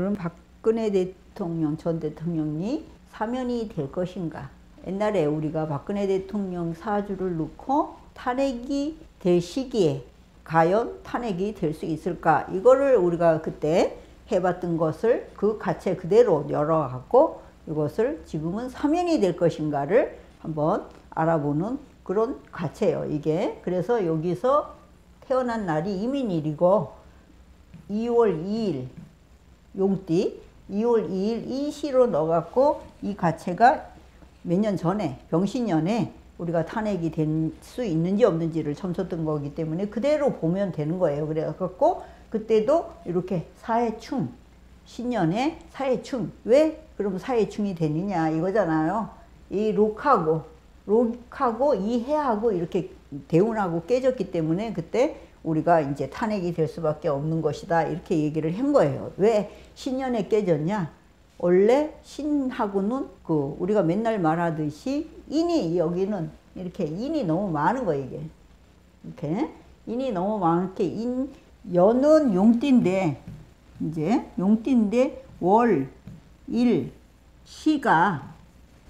오늘은 박근혜 대통령, 전 대통령이 사면이 될 것인가. 옛날에 우리가 박근혜 대통령 사주를 놓고 탄핵이 될 시기에 과연 탄핵이 될 수 있을까. 이거를 우리가 그때 해봤던 것을 그 가체 그대로 열어갖고 이것을 지금은 사면이 될 것인가를 한번 알아보는 그런 가체예요, 이게. 그래서 여기서 태어난 날이 이민일이고 2월 2일 용띠 2월 2일 이시로 넣어갖고 이 가체가 몇 년 전에 병신년에 우리가 탄핵이 될 수 있는지 없는지를 첨쳤던 거기 때문에 그대로 보면 되는 거예요. 그래갖고 그때도 이렇게 사해충, 신년에 사해충. 왜 그럼 사해충이 되느냐 이거잖아요. 이 록하고 이 해하고 이렇게 대운하고 깨졌기 때문에 그때 우리가 이제 탄핵이 될 수밖에 없는 것이다 이렇게 얘기를 한 거예요. 왜 신년에 깨졌냐? 원래 신하고는 그 우리가 맨날 말하듯이 인이 여기는 이렇게 인이 너무 많은 거예요. 이게 이렇게 인이 너무 많게 연은 용띠인데 이제 용띠인데 월, 일, 시가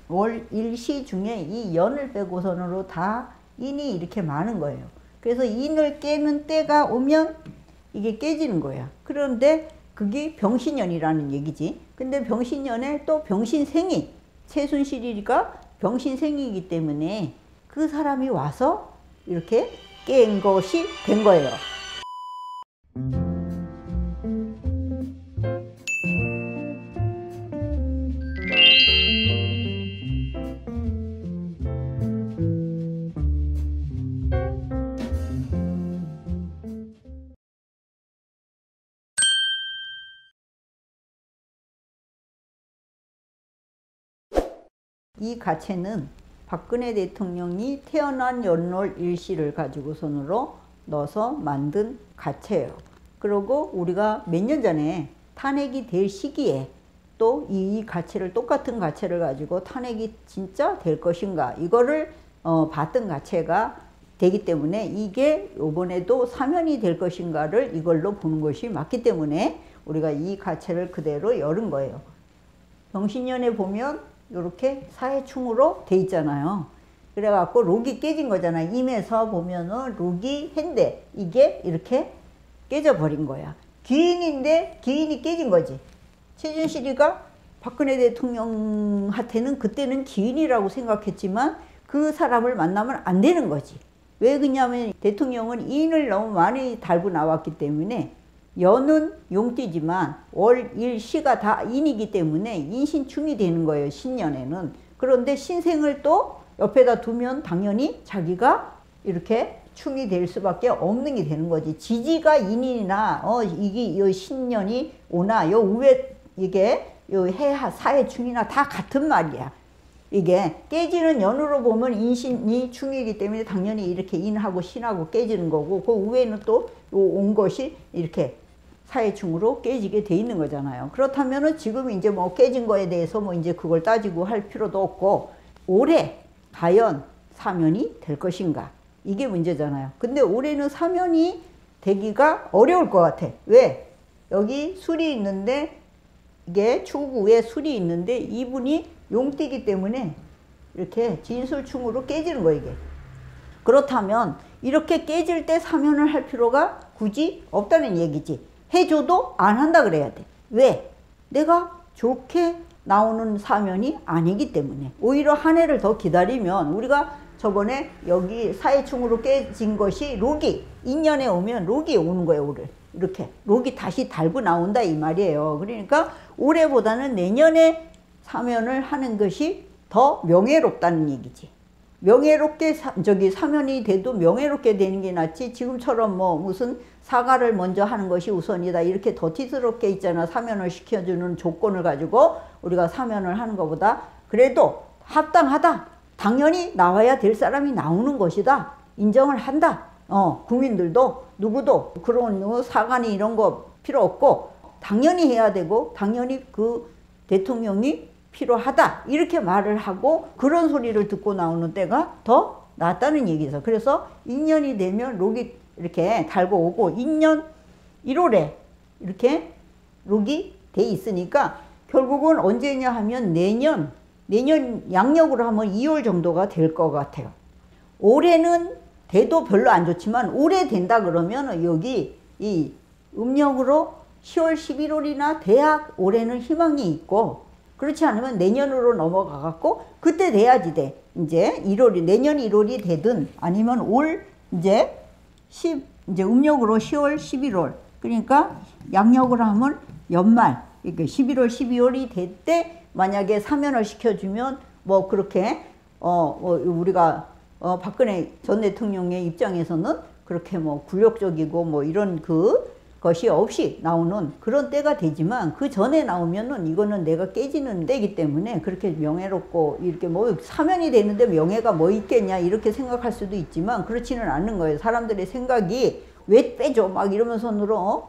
월, 일, 시 중에 이 연을 빼고선으로 다 인이 이렇게 많은 거예요. 그래서 인을 깨는 때가 오면 이게 깨지는 거야. 그런데 그게 병신년이라는 얘기지. 근데 병신년에 또 병신생이 최순실이가 병신생이기 때문에 그 사람이 와서 이렇게 깬 것이 된 거예요. 이 가체는 박근혜 대통령이 태어난 연월 일시를 가지고선으로 넣어서 만든 가체예요. 그리고 우리가 몇 년 전에 탄핵이 될 시기에 또 이 가체를 똑같은 가체를 가지고 탄핵이 진짜 될 것인가 이거를 봤던 가체가 되기 때문에 이게 이번에도 사면이 될 것인가를 이걸로 보는 것이 맞기 때문에 우리가 이 가체를 그대로 열은 거예요. 병신년에 보면 이렇게 사해충으로 돼 있잖아요. 그래갖고 록이 깨진 거잖아요. 임에서 보면은 록이 한데 이게 이렇게 깨져버린 거야. 기인인데 기인이 깨진 거지. 최순실이가 박근혜 대통령한테는 그때는 기인이라고 생각했지만 그 사람을 만나면 안 되는 거지. 왜 그러냐면 대통령은 인을 너무 많이 달고 나왔기 때문에 연은 용띠지만 월, 일, 시가 다 인이기 때문에 인신충이 되는 거예요. 신년에는. 그런데 신생을 또 옆에다 두면 당연히 자기가 이렇게 충이 될 수밖에 없는 게 되는 거지. 지지가 인이나 이게 요 신년이 오나 요 위에 이게 요 해하 사해충이나 다 같은 말이야. 이게 깨지는 연으로 보면 인신이 충이기 때문에 당연히 이렇게 인하고 신하고 깨지는 거고 그 위에는 또 온 것이 이렇게 사해충으로 깨지게 돼 있는 거잖아요. 그렇다면은 지금 이제 뭐 깨진 거에 대해서 뭐 이제 그걸 따지고 할 필요도 없고 올해 과연 사면이 될 것인가 이게 문제잖아요. 근데 올해는 사면이 되기가 어려울 것 같아. 왜? 여기 술이 있는데 이게 추구에 술이 있는데 이분이 용띠기 때문에 이렇게 진술충으로 깨지는 거예요. 이게. 그렇다면 이렇게 깨질 때 사면을 할 필요가 굳이 없다는 얘기지. 해줘도 안 한다 그래야 돼. 왜? 내가 좋게 나오는 사면이 아니기 때문에. 오히려 한 해를 더 기다리면 우리가 저번에 여기 사해충으로 깨진 것이 록이 인년에 오면 록이 오는 거예요. 올해. 이렇게 록이 다시 달고 나온다 이 말이에요. 그러니까 올해보다는 내년에 사면을 하는 것이 더 명예롭다는 얘기지. 명예롭게 사면이 돼도 명예롭게 되는 게 낫지 지금처럼 뭐 무슨 사과를 먼저 하는 것이 우선이다 이렇게 더티스럽게 있잖아. 사면을 시켜주는 조건을 가지고 우리가 사면을 하는 것보다 그래도 합당하다. 당연히 나와야 될 사람이 나오는 것이다. 인정을 한다. 국민들도 누구도 그런 사관이 이런 거 필요 없고 당연히 해야 되고 당연히 그 대통령이 필요하다 이렇게 말을 하고 그런 소리를 듣고 나오는 때가 더 낫다는 얘기죠. 그래서 인년이 되면 록이 이렇게 달고 오고 인년 1월에 이렇게 록이 돼 있으니까 결국은 언제냐 하면 내년 양력으로 하면 2월 정도가 될 것 같아요. 올해는 돼도 별로 안 좋지만 올해 된다 그러면 여기 이 음력으로 10월 11월이나 돼야 올해는 희망이 있고, 그렇지 않으면 내년으로 넘어가 갖고 그때 돼야지 돼. 이제 1월이 내년 1월이 되든 아니면 올 이제 음력으로 10월 11월, 그러니까 양력으로 하면 연말, 이렇게 11월 12월이 될 때 만약에 사면을 시켜주면 뭐 그렇게 우리가 박근혜 전 대통령의 입장에서는 그렇게 뭐 굴욕적이고 뭐 이런 것이 없이 나오는 그런 때가 되지만, 그 전에 나오면은 이거는 내가 깨지는 때이기 때문에 그렇게 명예롭고 이렇게 뭐 사면이 되는데 명예가 뭐 있겠냐 이렇게 생각할 수도 있지만 그렇지는 않는 거예요. 사람들의 생각이 왜 빼줘 막 이러면서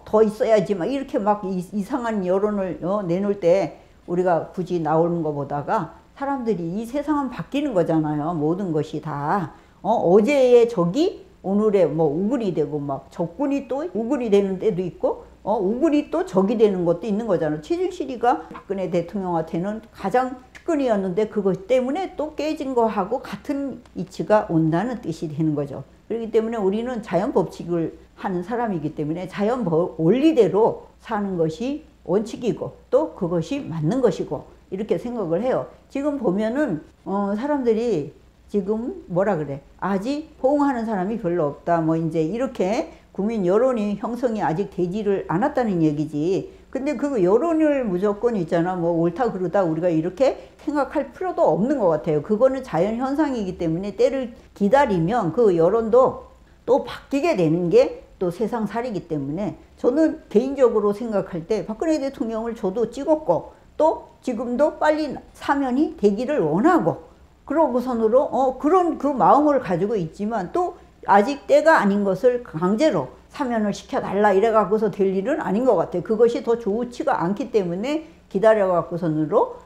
더 있어야지 막 이렇게 막 이상한 여론을 내놓을 때 우리가 굳이 나오는 것보다가 사람들이 이 세상은 바뀌는 거잖아요. 모든 것이 다 어제의 적이 오늘의 뭐 우군이 되고 막 적군이 또 우군이 되는 때도 있고 우군이 또 적이 되는 것도 있는 거잖아요. 최순실이가 박근혜 대통령한테는 가장 측근이었는데 그것 때문에 또 깨진 거하고 같은 이치가 온다는 뜻이 되는 거죠. 그렇기 때문에 우리는 자연 법칙을 하는 사람이기 때문에 자연 원리대로 사는 것이 원칙이고 또 그것이 맞는 것이고 이렇게 생각을 해요. 지금 보면은 사람들이 지금 뭐라 그래, 아직 호응하는 사람이 별로 없다 뭐 이제 이렇게 국민 여론이 형성이 아직 되지를 않았다는 얘기지. 근데 그 여론을 무조건 있잖아 뭐 옳다 그르다 우리가 이렇게 생각할 필요도 없는 것 같아요. 그거는 자연 현상이기 때문에 때를 기다리면 그 여론도 또 바뀌게 되는 게 또 세상살이기 때문에, 저는 개인적으로 생각할 때 박근혜 대통령을 저도 찍었고 또 지금도 빨리 사면이 되기를 원하고 그러고선으로 그런 그 마음을 가지고 있지만 또 아직 때가 아닌 것을 강제로 사면을 시켜달라 이래갖고서 될 일은 아닌 것 같아요. 그것이 더 좋지가 않기 때문에 기다려갖고선으로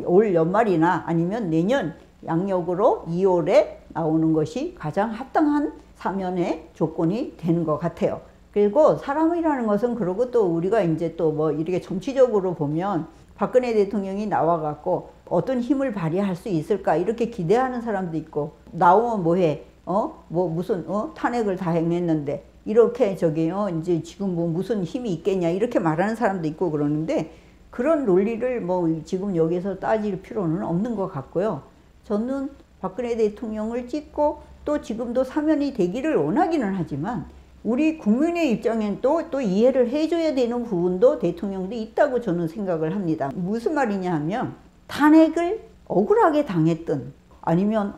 올 연말이나 아니면 내년 양력으로 2월에 나오는 것이 가장 합당한 사면의 조건이 되는 것 같아요. 그리고 사람이라는 것은 그러고 또 우리가 이제 또 뭐 이렇게 정치적으로 보면 박근혜 대통령이 나와갖고 어떤 힘을 발휘할 수 있을까 이렇게 기대하는 사람도 있고, 나오면 뭐해 뭐 무슨 탄핵을 다 행했는데 이렇게 이제 지금 뭐 무슨 힘이 있겠냐 이렇게 말하는 사람도 있고 그러는데, 그런 논리를 뭐 지금 여기서 따질 필요는 없는 것 같고요. 저는 박근혜 대통령을 찍고 또 지금도 사면이 되기를 원하기는 하지만 우리 국민의 입장엔 또 이해를 해줘야 되는 부분도 대통령도 있다고 저는 생각을 합니다. 무슨 말이냐 하면 탄핵을 억울하게 당했든 아니면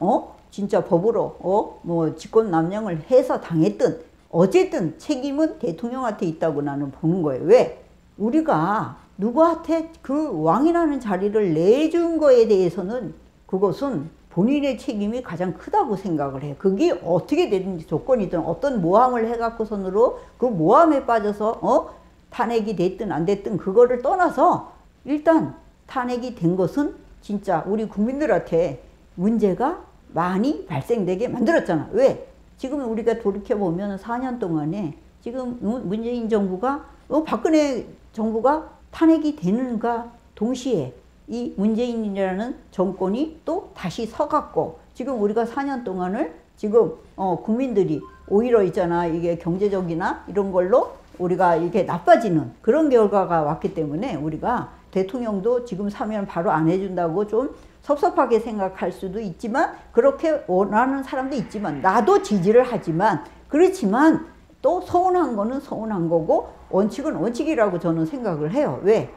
진짜 법으로 뭐 직권남용을 해서 당했든 어쨌든 책임은 대통령한테 있다고 나는 보는 거예요. 왜? 우리가 누구한테 그 왕이라는 자리를 내준 거에 대해서는 그것은 본인의 책임이 가장 크다고 생각을 해요. 그게 어떻게 되든지 조건이든 어떤 모함을 해갖고선으로 그 모함에 빠져서 탄핵이 됐든 안 됐든 그거를 떠나서 일단 탄핵이 된 것은 진짜 우리 국민들한테 문제가 많이 발생되게 만들었잖아. 왜? 지금 우리가 돌이켜보면 4년 동안에 지금 문재인 정부가 박근혜 정부가 탄핵이 되는가 동시에 이 문재인이라는 정권이 또 다시 서갖고 지금 우리가 4년 동안을 지금 국민들이 오히려 있잖아 이게 경제적이나 이런 걸로 우리가 이게 나빠지는 그런 결과가 왔기 때문에 우리가 대통령도 지금 사면 바로 안 해준다고 좀 섭섭하게 생각할 수도 있지만, 그렇게 원하는 사람도 있지만 나도 지지를 하지만, 그렇지만 또 서운한 거는 서운한 거고 원칙은 원칙이라고 저는 생각을 해요. 왜?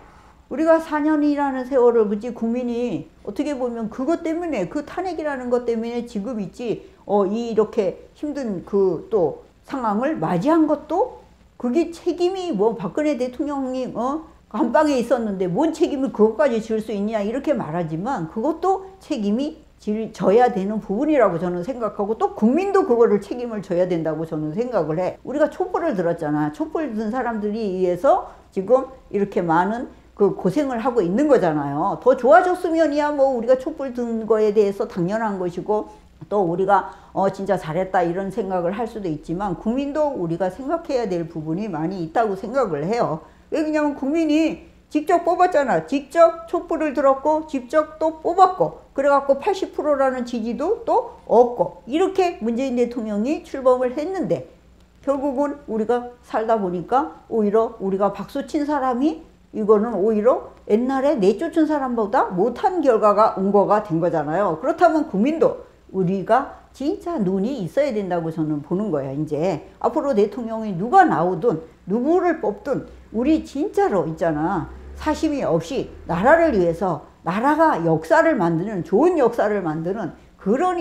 우리가 4년이라는 세월을 그치 국민이 어떻게 보면 그것 때문에 그 탄핵이라는 것 때문에 지금 있지 이렇게 힘든 그 또 상황을 맞이한 것도 그게 책임이 뭐 박근혜 대통령이 감방에 있었는데 뭔 책임을 그것까지 질 수 있냐 이렇게 말하지만 그것도 책임이 져야 되는 부분이라고 저는 생각하고 또 국민도 그거를 책임을 져야 된다고 저는 생각을 해. 우리가 촛불을 들었잖아. 촛불 든 사람들이 의해서 지금 이렇게 많은 그 고생을 하고 있는 거잖아요. 더 좋아졌으면이야 뭐 우리가 촛불 든 거에 대해서 당연한 것이고 또 우리가 진짜 잘했다 이런 생각을 할 수도 있지만 국민도 우리가 생각해야 될 부분이 많이 있다고 생각을 해요. 왜냐면 국민이 직접 뽑았잖아. 직접 촛불을 들었고 직접 또 뽑았고 그래갖고 80%라는 지지도 또 얻고 이렇게 문재인 대통령이 출범을 했는데 결국은 우리가 살다 보니까 오히려 우리가 박수친 사람이 이거는 오히려 옛날에 내쫓은 사람보다 못한 결과가 온 거가 된 거잖아요. 그렇다면 국민도 우리가 진짜 눈이 있어야 된다고 저는 보는 거예요. 이제 앞으로 대통령이 누가 나오든 누구를 뽑든 우리 진짜로 있잖아. 사심이 없이 나라를 위해서 나라가 역사를 만드는 좋은 역사를 만드는 그런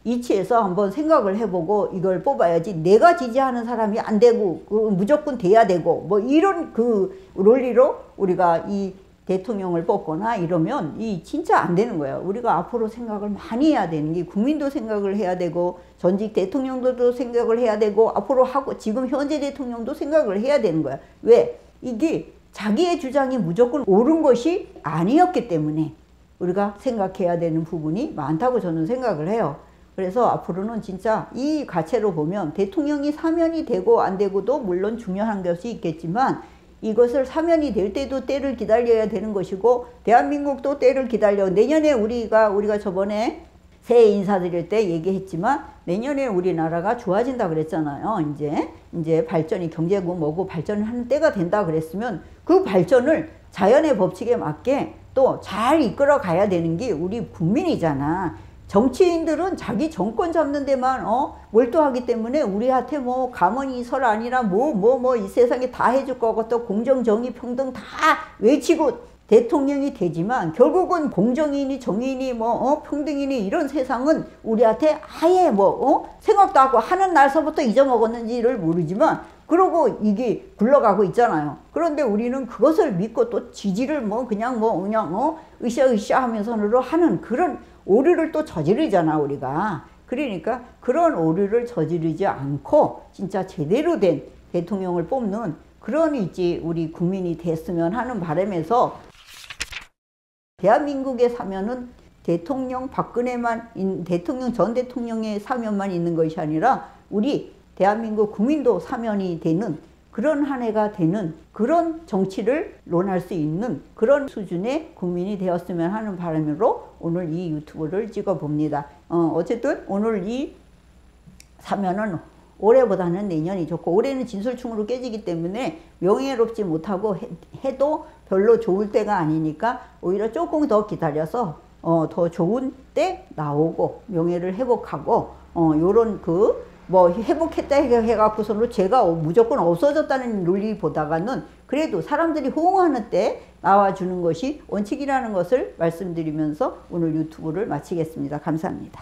이치에서 한번 생각을 해보고 이걸 뽑아야지 내가 지지하는 사람이 안 되고 무조건 돼야 되고 뭐 이런 그 논리로 우리가 이 대통령을 뽑거나 이러면 이 진짜 안 되는 거예요. 우리가 앞으로 생각을 많이 해야 되는 게 국민도 생각을 해야 되고 전직 대통령들도 생각을 해야 되고 앞으로 하고 지금 현재 대통령도 생각을 해야 되는 거야. 왜? 이게 자기의 주장이 무조건 옳은 것이 아니었기 때문에 우리가 생각해야 되는 부분이 많다고 저는 생각을 해요. 그래서 앞으로는 진짜 이 가체로 보면 대통령이 사면이 되고 안 되고도 물론 중요한 것이 있겠지만 이것을 사면이 될 때도 때를 기다려야 되는 것이고 대한민국도 때를 기다려 내년에 우리가 저번에 새해 인사드릴 때 얘기했지만 내년에 우리나라가 좋아진다 그랬잖아요. 이제 발전이 경제고 뭐고 발전을 하는 때가 된다 그랬으면 그 발전을 자연의 법칙에 맞게 또 잘 이끌어 가야 되는 게 우리 국민이잖아. 정치인들은 자기 정권 잡는 데만 몰두하기 때문에 우리한테 뭐 가만히 설 아니라 이 세상에 다 해줄 거고 또 공정 정의 평등 다 외치고 대통령이 되지만 결국은 공정이니 정의니 평등이니 이런 세상은 우리한테 아예 생각도 하고 하는 날서부터 잊어먹었는지를 모르지만 그러고 이게 굴러가고 있잖아요. 그런데 우리는 그것을 믿고 또 지지를 그냥 으쌰으쌰 하면서로 하는 그런 오류를 또 저지르잖아 우리가. 그러니까 그런 오류를 저지르지 않고 진짜 제대로 된 대통령을 뽑는 그런 우리 국민이 됐으면 하는 바람에서 대한민국의 사면은 대통령 박근혜만 전 대통령의 사면만 있는 것이 아니라 우리 대한민국 국민도 사면이 되는 그런 한 해가 되는 그런 정치를 논할 수 있는 그런 수준의 국민이 되었으면 하는 바람으로 오늘 이 유튜브를 찍어 봅니다. 어쨌든 오늘 이 사면은 올해보다는 내년이 좋고 올해는 진술충으로 깨지기 때문에 명예롭지 못하고 해도 별로 좋을 때가 아니니까 오히려 조금 더 기다려서 더 좋은 때 나오고 명예를 회복하고 요런 회복했다 해갖고서는 제가 무조건 없어졌다는 논리보다는 그래도 사람들이 호응하는 때 나와주는 것이 원칙이라는 것을 말씀드리면서 오늘 유튜브를 마치겠습니다. 감사합니다.